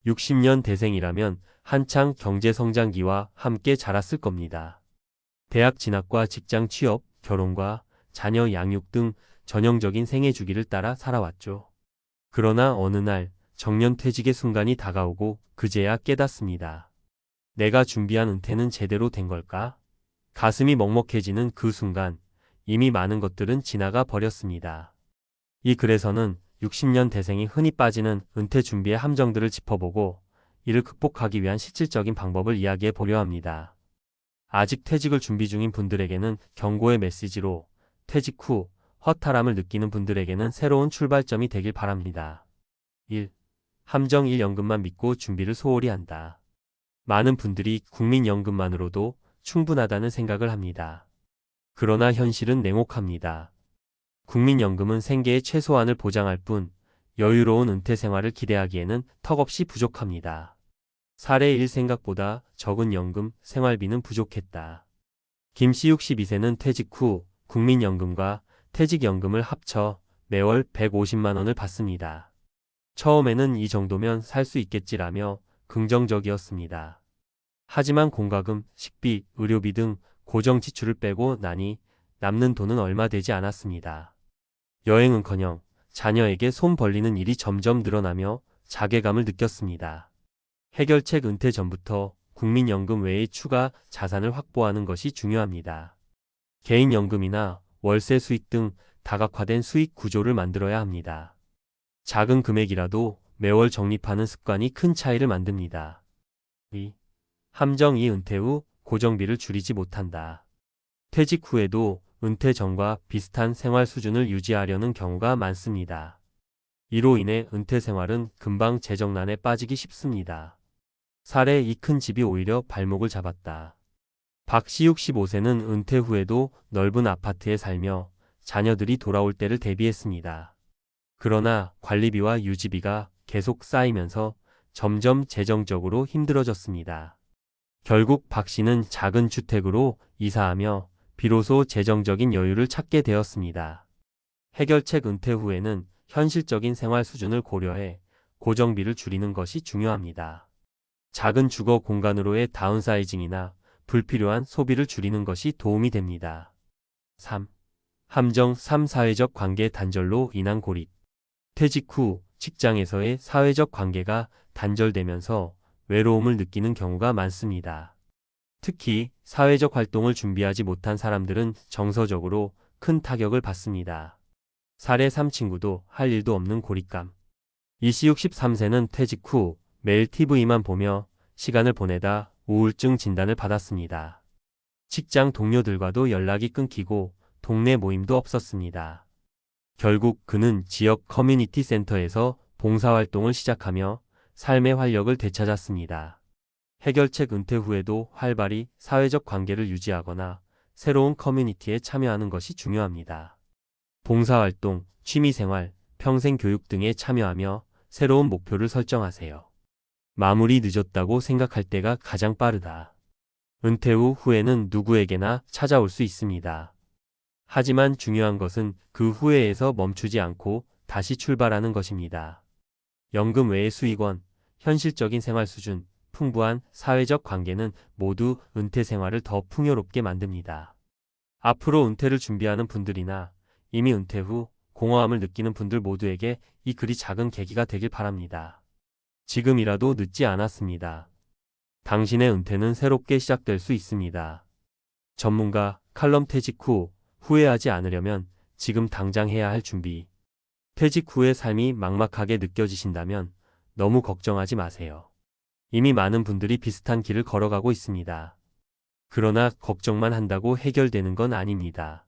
60년 대생이라면 한창 경제성장기와 함께 자랐을 겁니다. 대학 진학과 직장 취업, 결혼과 자녀 양육 등 전형적인 생애 주기를 따라 살아왔죠. 그러나 어느 날 정년퇴직의 순간이 다가오고 그제야 깨닫습니다. 내가 준비한 은퇴는 제대로 된 걸까? 가슴이 먹먹해지는 그 순간 이미 많은 것들은 지나가 버렸습니다. 이 글에서는 60년 대생이 흔히 빠지는 은퇴 준비의 함정들을 짚어보고 이를 극복하기 위한 실질적인 방법을 이야기해 보려 합니다. 아직 퇴직을 준비 중인 분들에게는 경고의 메시지로, 퇴직 후 허탈함을 느끼는 분들에게는 새로운 출발점이 되길 바랍니다. 1. 함정 1연금만 믿고 준비를 소홀히 한다. 많은 분들이 국민연금만으로도 충분하다는 생각을 합니다. 그러나 현실은 냉혹합니다. 국민연금은 생계의 최소한을 보장할 뿐 여유로운 은퇴 생활을 기대하기에는 턱없이 부족합니다. 사례 1 생각보다 적은 연금, 생활비는 부족했다. 김씨 62세는 퇴직 후 국민연금과 퇴직연금을 합쳐 매월 150만 원을 받습니다. 처음에는 이 정도면 살 수 있겠지라며 긍정적이었습니다. 하지만 공과금, 식비, 의료비 등 고정 지출을 빼고 나니 남는 돈은 얼마 되지 않았습니다. 여행은커녕 자녀에게 손 벌리는 일이 점점 늘어나며 자괴감을 느꼈습니다. 해결책 은퇴 전부터 국민연금 외의 추가 자산을 확보하는 것이 중요합니다. 개인연금이나 월세 수익 등 다각화된 수익 구조를 만들어야 합니다. 작은 금액이라도 매월 적립하는 습관이 큰 차이를 만듭니다. 2. 함정 2 은퇴 후 고정비를 줄이지 못한다. 퇴직 후에도 은퇴 전과 비슷한 생활 수준을 유지하려는 경우가 많습니다. 이로 인해 은퇴 생활은 금방 재정난에 빠지기 쉽습니다. 사례 2 큰 집이 오히려 발목을 잡았다. 박씨 65세는 은퇴 후에도 넓은 아파트에 살며 자녀들이 돌아올 때를 대비했습니다. 그러나 관리비와 유지비가 계속 쌓이면서 점점 재정적으로 힘들어졌습니다. 결국 박씨는 작은 주택으로 이사하며 비로소 재정적인 여유를 찾게 되었습니다. 해결책 은퇴 후에는 현실적인 생활 수준을 고려해 고정비를 줄이는 것이 중요합니다. 작은 주거 공간으로의 다운사이징이나 불필요한 소비를 줄이는 것이 도움이 됩니다. 3. 함정 3 사회적 관계 단절로 인한 고립. 퇴직 후 직장에서의 사회적 관계가 단절되면서 외로움을 느끼는 경우가 많습니다. 특히 사회적 활동을 준비하지 못한 사람들은 정서적으로 큰 타격을 받습니다. 사례 3 친구도 할 일도 없는 고립감. 이씨 63세는 퇴직 후 매일 TV만 보며 시간을 보내다 우울증 진단을 받았습니다. 직장 동료들과도 연락이 끊기고 동네 모임도 없었습니다. 결국 그는 지역 커뮤니티 센터에서 봉사활동을 시작하며 삶의 활력을 되찾았습니다. 해결책 은퇴 후에도 활발히 사회적 관계를 유지하거나 새로운 커뮤니티에 참여하는 것이 중요합니다. 봉사활동, 취미생활, 평생교육 등에 참여하며 새로운 목표를 설정하세요. 마무리 늦었다고 생각할 때가 가장 빠르다. 은퇴 후 후회는 누구에게나 찾아올 수 있습니다. 하지만 중요한 것은 그 후회에서 멈추지 않고 다시 출발하는 것입니다. 연금 외의 수익원, 현실적인 생활 수준, 풍부한 사회적 관계는 모두 은퇴 생활을 더 풍요롭게 만듭니다. 앞으로 은퇴를 준비하는 분들이나 이미 은퇴 후 공허함을 느끼는 분들 모두에게 이 글이 작은 계기가 되길 바랍니다. 지금이라도 늦지 않았습니다. 당신의 은퇴는 새롭게 시작될 수 있습니다. 전문가 칼럼 퇴직 후 후회하지 않으려면 지금 당장 해야 할 준비. 퇴직 후의 삶이 막막하게 느껴지신다면 너무 걱정하지 마세요. 이미 많은 분들이 비슷한 길을 걸어가고 있습니다. 그러나 걱정만 한다고 해결되는 건 아닙니다.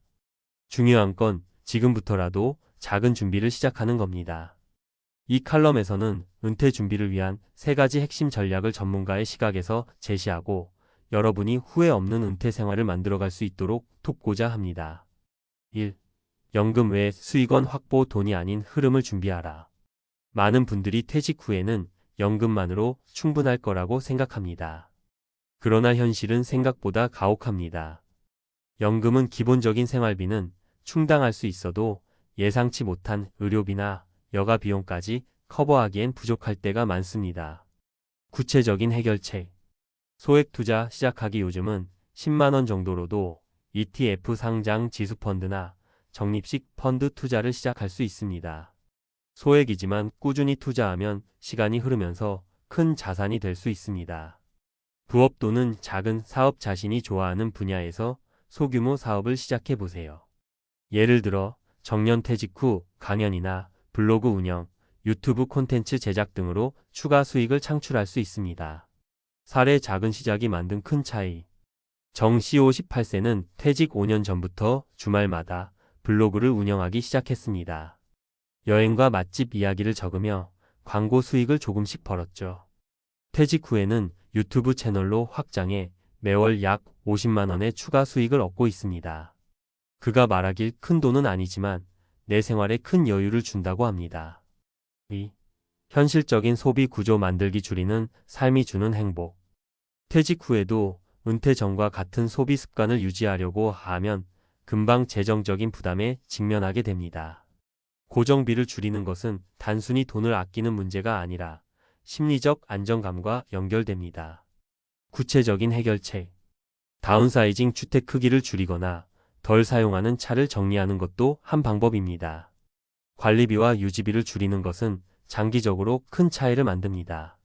중요한 건 지금부터라도 작은 준비를 시작하는 겁니다. 이 칼럼에서는 은퇴 준비를 위한 3가지 핵심 전략을 전문가의 시각에서 제시하고 여러분이 후회 없는 은퇴 생활을 만들어갈 수 있도록 돕고자 합니다. 1. 연금 외 수익원 확보 돈이 아닌 흐름을 준비하라. 많은 분들이 퇴직 후에는 연금만으로 충분할 거라고 생각합니다. 그러나 현실은 생각보다 가혹합니다. 연금은 기본적인 생활비는 충당할 수 있어도 예상치 못한 의료비나 여가 비용까지 커버하기엔 부족할 때가 많습니다. 구체적인 해결책. 소액 투자 시작하기. 요즘은 10만 원 정도로도 ETF 상장 지수펀드나 적립식 펀드 투자를 시작할 수 있습니다. 소액이지만 꾸준히 투자하면 시간이 흐르면서 큰 자산이 될 수 있습니다. 부업 또는 작은 사업, 자신이 좋아하는 분야에서 소규모 사업을 시작해 보세요. 예를 들어 정년퇴직 후 강연이나 블로그 운영, 유튜브 콘텐츠 제작 등으로 추가 수익을 창출할 수 있습니다. 사례. 작은 시작이 만든 큰 차이. 정씨 58세는 퇴직 5년 전부터 주말마다 블로그를 운영하기 시작했습니다. 여행과 맛집 이야기를 적으며 광고 수익을 조금씩 벌었죠. 퇴직 후에는 유튜브 채널로 확장해 매월 약 50만 원의 추가 수익을 얻고 있습니다. 그가 말하길 큰 돈은 아니지만 내 생활에 큰 여유를 준다고 합니다. 2. 현실적인 소비 구조 만들기. 줄이는 삶이 주는 행복. 퇴직 후에도 은퇴 전과 같은 소비 습관을 유지하려고 하면 금방 재정적인 부담에 직면하게 됩니다. 고정비를 줄이는 것은 단순히 돈을 아끼는 문제가 아니라 심리적 안정감과 연결됩니다. 구체적인 해결책. 다운사이징. 주택 크기를 줄이거나 덜 사용하는 차를 정리하는 것도 한 방법입니다. 관리비와 유지비를 줄이는 것은 장기적으로 큰 차이를 만듭니다.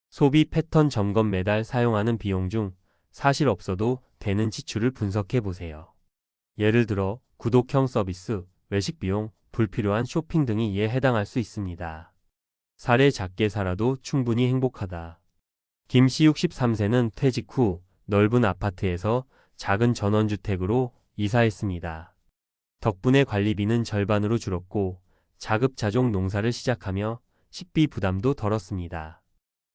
소비 패턴 점검. 매달 사용하는 비용 중 사실 없어도 되는 지출을 분석해 보세요. 예를 들어 구독형 서비스, 외식 비용, 불필요한 쇼핑 등이 이에 해당할 수 있습니다. 사례. 작게 살아도 충분히 행복하다. 김씨 63세는 퇴직 후 넓은 아파트에서 작은 전원주택으로 이사했습니다. 덕분에 관리비는 절반으로 줄었고 자급자족 농사를 시작하며 식비 부담도 덜었습니다.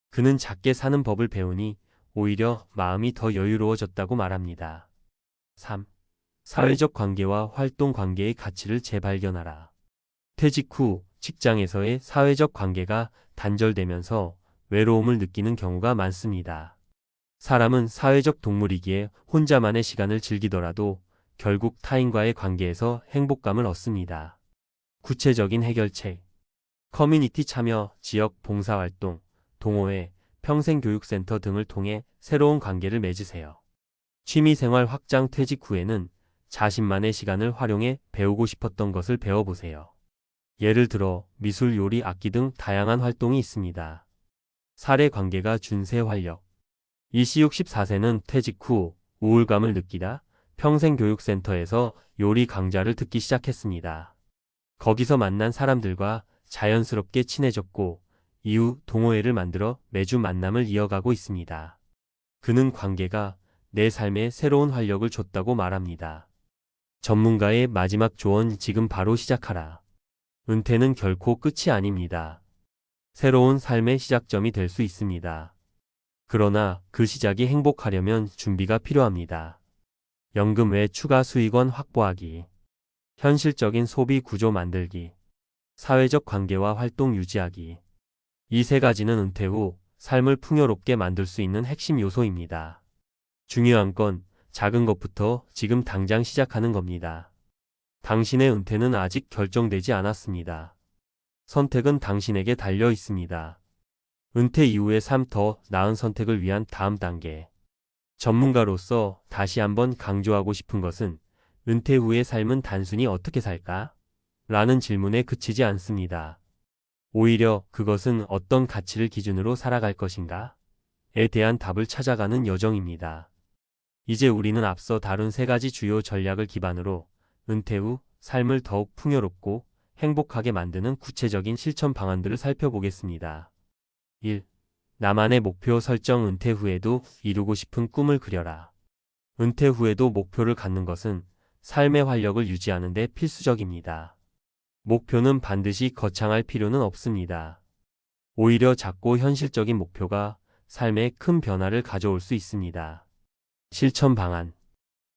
그는 작게 사는 법을 배우니 오히려 마음이 더 여유로워졌다고 말합니다. 3. 사회적 관계와 활동 관계의 가치를 재발견하라. 퇴직 후 직장에서의 사회적 관계가 단절되면서 외로움을 느끼는 경우가 많습니다. 사람은 사회적 동물이기에 혼자만의 시간을 즐기더라도 결국 타인과의 관계에서 행복감을 얻습니다. 구체적인 해결책. 커뮤니티 참여, 지역 봉사활동, 동호회, 평생교육센터 등을 통해 새로운 관계를 맺으세요. 취미생활 확장. 퇴직 후에는 자신만의 시간을 활용해 배우고 싶었던 것을 배워보세요. 예를 들어 미술, 요리, 악기 등 다양한 활동이 있습니다. 사례. 관계가 준 새 활력. 이씨 64세는 퇴직 후 우울감을 느끼다 평생교육센터에서 요리 강좌를 듣기 시작했습니다. 거기서 만난 사람들과 자연스럽게 친해졌고 이후 동호회를 만들어 매주 만남을 이어가고 있습니다. 그는 관계가 내 삶에 새로운 활력을 줬다고 말합니다. 전문가의 마지막 조언. 지금 바로 시작하라. 은퇴는 결코 끝이 아닙니다. 새로운 삶의 시작점이 될 수 있습니다. 그러나 그 시작이 행복하려면 준비가 필요합니다. 연금 외 추가 수익원 확보하기. 현실적인 소비 구조 만들기. 사회적 관계와 활동 유지하기. 이 세 가지는 은퇴 후 삶을 풍요롭게 만들 수 있는 핵심 요소입니다. 중요한 건 작은 것부터 지금 당장 시작하는 겁니다. 당신의 은퇴는 아직 결정되지 않았습니다. 선택은 당신에게 달려 있습니다. 은퇴 이후의 삶. 더 나은 선택을 위한 다음 단계. 전문가로서 다시 한번 강조하고 싶은 것은 은퇴 후의 삶은 단순히 어떻게 살까? 라는 질문에 그치지 않습니다. 오히려 그것은 어떤 가치를 기준으로 살아갈 것인가? 에 대한 답을 찾아가는 여정입니다. 이제 우리는 앞서 다룬 세 가지 주요 전략을 기반으로 은퇴 후 삶을 더욱 풍요롭고 행복하게 만드는 구체적인 실천 방안들을 살펴보겠습니다. 1. 나만의 목표 설정. 은퇴 후에도 이루고 싶은 꿈을 그려라. 은퇴 후에도 목표를 갖는 것은 삶의 활력을 유지하는 데 필수적입니다. 목표는 반드시 거창할 필요는 없습니다. 오히려 작고 현실적인 목표가 삶에 큰 변화를 가져올 수 있습니다. 실천 방안.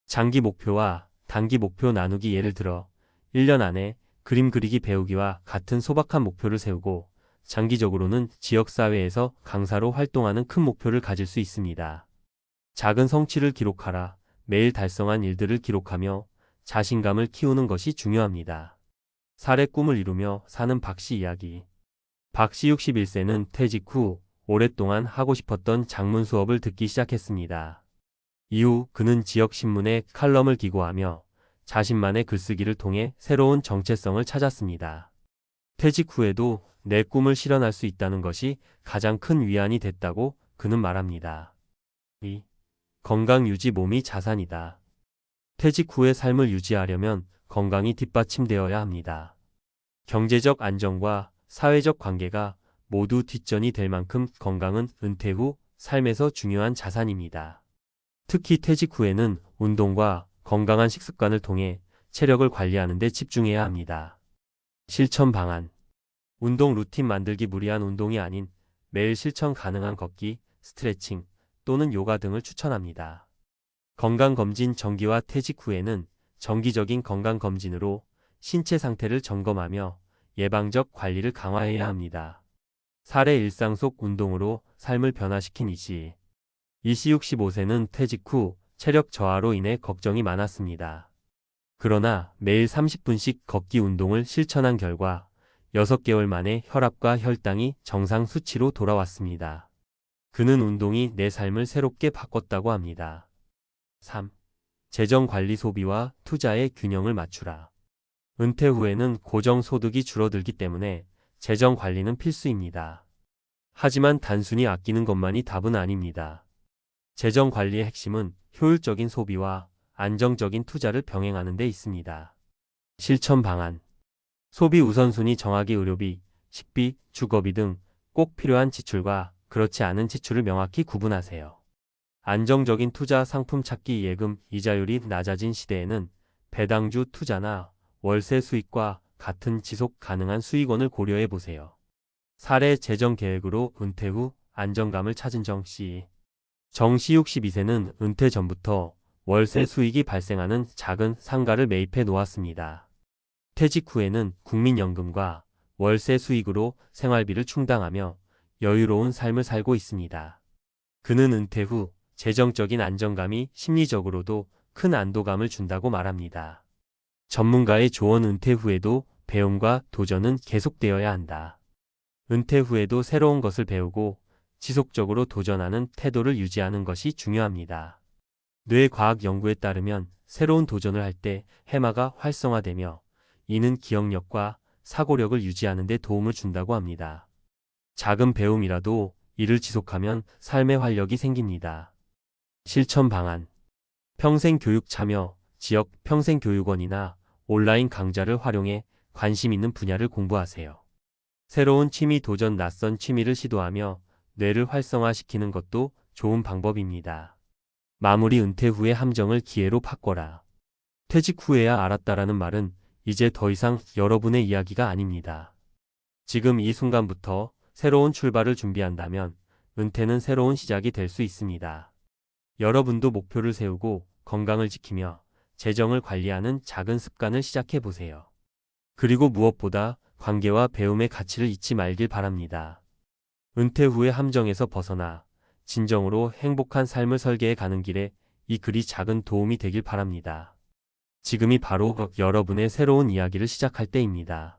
장기 목표와 단기 목표 나누기. 예를 들어 1년 안에 그림 그리기 배우기와 같은 소박한 목표를 세우고 장기적으로는 지역사회에서 강사로 활동하는 큰 목표를 가질 수 있습니다. 작은 성취를 기록하라. 매일 달성한 일들을 기록하며 자신감을 키우는 것이 중요합니다. 사례. 꿈을 이루며 사는 박씨 이야기. 박씨 61세는 퇴직 후 오랫동안 하고 싶었던 작문 수업을 듣기 시작했습니다. 이후 그는 지역 신문에 칼럼을 기고하며 자신만의 글쓰기를 통해 새로운 정체성을 찾았습니다. 퇴직 후에도 내 꿈을 실현할 수 있다는 것이 가장 큰 위안이 됐다고 그는 말합니다. 2. 건강 유지 몸이 자산이다. 퇴직 후의 삶을 유지하려면 건강이 뒷받침되어야 합니다. 경제적 안정과 사회적 관계가 모두 뒷전이 될 만큼 건강은 은퇴 후 삶에서 중요한 자산입니다. 특히 퇴직 후에는 운동과 건강한 식습관을 통해 체력을 관리하는 데 집중해야 합니다. 실천 방안. 운동 루틴 만들기. 무리한 운동이 아닌 매일 실천 가능한 걷기, 스트레칭 또는 요가 등을 추천합니다. 건강검진. 정기와 퇴직 후에는 정기적인 건강검진으로 신체 상태를 점검하며 예방적 관리를 강화해야 합니다. 사례. 일상 속 운동으로 삶을 변화시킨 이씨. 이씨 65세는 퇴직 후 체력 저하로 인해 걱정이 많았습니다. 그러나 매일 30분씩 걷기 운동을 실천한 결과 6개월 만에 혈압과 혈당이 정상 수치로 돌아왔습니다. 그는 운동이 내 삶을 새롭게 바꿨다고 합니다. 3. 재정 관리. 소비와 투자의 균형을 맞추라. 은퇴 후에는 고정 소득이 줄어들기 때문에 재정 관리는 필수입니다. 하지만 단순히 아끼는 것만이 답은 아닙니다. 재정 관리의 핵심은 효율적인 소비와 안정적인 투자를 병행하는 데 있습니다. 실천 방안. 소비 우선순위 정하기. 의료비, 식비, 주거비 등 꼭 필요한 지출과 그렇지 않은 지출을 명확히 구분하세요. 안정적인 투자. 상품 찾기. 예금, 이자율이 낮아진 시대에는 배당주 투자나 월세 수익과 같은 지속 가능한 수익원을 고려해 보세요. 사례. 재정 계획으로 은퇴 후 안정감을 찾은 정씨. 정씨 62세는 은퇴 전부터 월세 수익이 발생하는 작은 상가를 매입해 놓았습니다. 퇴직 후에는 국민연금과 월세 수익으로 생활비를 충당하며 여유로운 삶을 살고 있습니다. 그는 은퇴 후 재정적인 안정감이 심리적으로도 큰 안도감을 준다고 말합니다. 전문가의 조언. 은퇴 후에도 배움과 도전은 계속되어야 한다. 은퇴 후에도 새로운 것을 배우고 지속적으로 도전하는 태도를 유지하는 것이 중요합니다. 뇌과학 연구에 따르면 새로운 도전을 할 때 해마가 활성화되며 이는 기억력과 사고력을 유지하는 데 도움을 준다고 합니다. 작은 배움이라도 이를 지속하면 삶의 활력이 생깁니다. 실천 방안. 평생교육 참여. 지역 평생교육원이나 온라인 강좌를 활용해 관심 있는 분야를 공부하세요. 새로운 취미 도전. 낯선 취미를 시도하며 뇌를 활성화시키는 것도 좋은 방법입니다. 마무리. 은퇴 후의 함정을 기회로 바꿔라. 퇴직 후에야 알았다라는 말은 이제 더 이상 여러분의 이야기가 아닙니다. 지금 이 순간부터 새로운 출발을 준비한다면 은퇴는 새로운 시작이 될 수 있습니다. 여러분도 목표를 세우고 건강을 지키며 재정을 관리하는 작은 습관을 시작해 보세요. 그리고 무엇보다 관계와 배움의 가치를 잊지 말길 바랍니다. 은퇴 후의 함정에서 벗어나 진정으로 행복한 삶을 설계해 가는 길에 이 글이 작은 도움이 되길 바랍니다. 지금이 바로 여러분의 새로운 이야기를 시작할 때입니다.